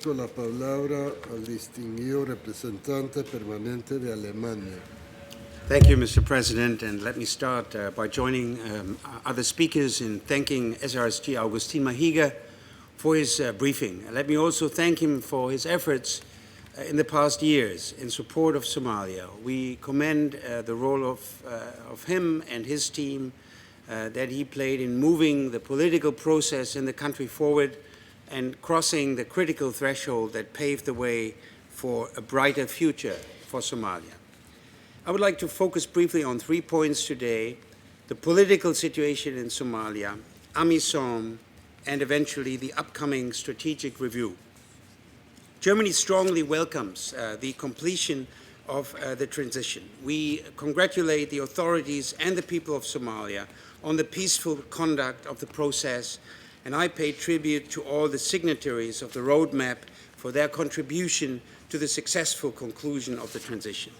La palabra al distinguido representante permanente de Alemania. Thank you, Mr. President, and let me start by joining other speakers in thanking SRSG Augustin Mahiga for his briefing. Let me also thank him for his efforts in the past years in support of Somalia. We commend the role of him and his team that he played in moving the political process in the country forward and crossing the critical threshold that paved the way for a brighter future for Somalia. I would like to focus briefly on 3 points today: the political situation in Somalia, AMISOM, and eventually the upcoming strategic review. Germany strongly welcomes the completion of the transition. We congratulate the authorities and the people of Somalia on the peaceful conduct of the process, and I pay tribute to all the signatories of the roadmap for their contribution to the successful conclusion of the transition.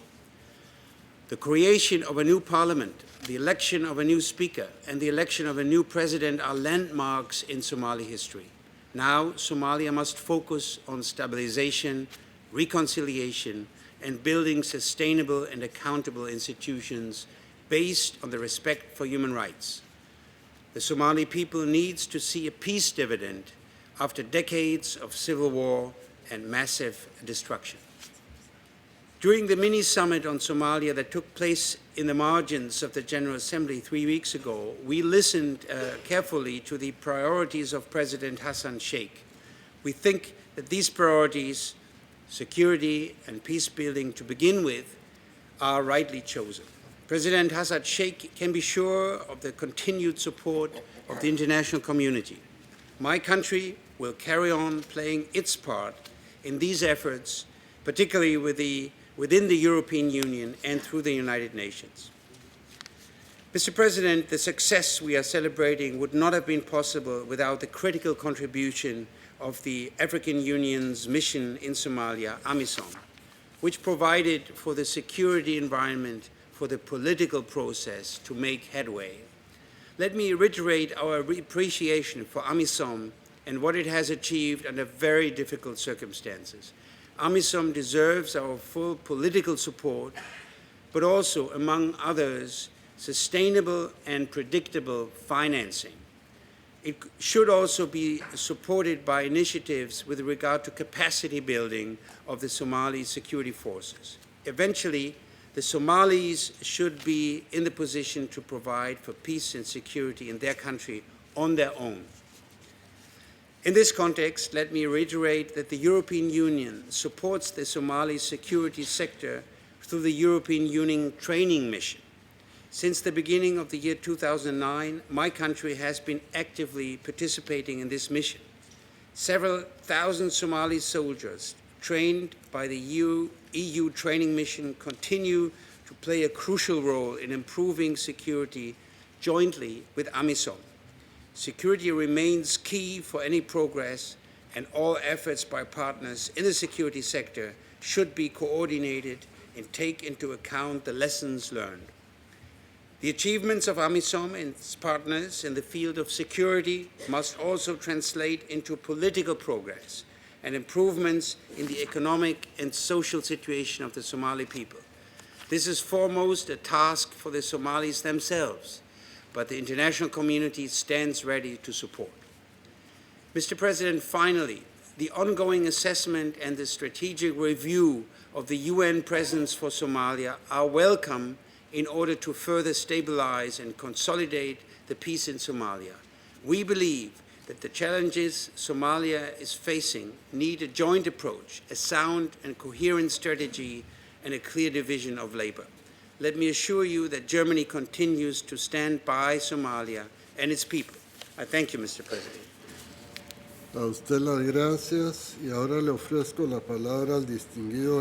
The creation of a new parliament, the election of a new speaker, and the election of a new president are landmarks in Somali history. Now, Somalia must focus on stabilization, reconciliation, and building sustainable and accountable institutions based on the respect for human rights. The Somali people needs to see a peace dividend after decades of civil war and massive destruction. During the mini-summit on Somalia that took place in the margins of the General Assembly 3 weeks ago, we listened carefully to the priorities of President Hassan Sheikh. We think that these priorities, security and peace building to begin with, are rightly chosen. President Hassan Sheikh can be sure of the continued support of the international community. My country will carry on playing its part in these efforts, particularly within the European Union and through the United Nations. Mr. President, the success we are celebrating would not have been possible without the critical contribution of the African Union's mission in Somalia, AMISOM, which provided for the security environment for the political process to make headway. Let me reiterate our appreciation for AMISOM and what it has achieved under very difficult circumstances. AMISOM deserves our full political support, but also, among others, sustainable and predictable financing. It should also be supported by initiatives with regard to capacity building of the Somali security forces. Eventually, the Somalis should be in the position to provide for peace and security in their country on their own. In this context, let me reiterate that the European Union supports the Somali security sector through the European Union training mission. Since the beginning of the year 2009, my country has been actively participating in this mission. Several thousand Somali soldiers trained by the EU training mission continue to play a crucial role in improving security jointly with AMISOM. Security remains key for any progress, and all efforts by partners in the security sector should be coordinated and take into account the lessons learned. The achievements of AMISOM and its partners in the field of security must also translate into political progress and improvements in the economic and social situation of the Somali people. This is foremost a task for the Somalis themselves, but the international community stands ready to support. Mr. President, finally, the ongoing assessment and the strategic review of the UN presence for Somalia are welcome in order to further stabilize and consolidate the peace in Somalia. We believe that the challenges Somalia is facing need a joint approach, a sound and coherent strategy, and a clear division of labor. Let me assure you that Germany continues to stand by Somalia and its people. I thank you, Mr. President. A usted las gracias y ahora le ofrezco la palabra al distinguido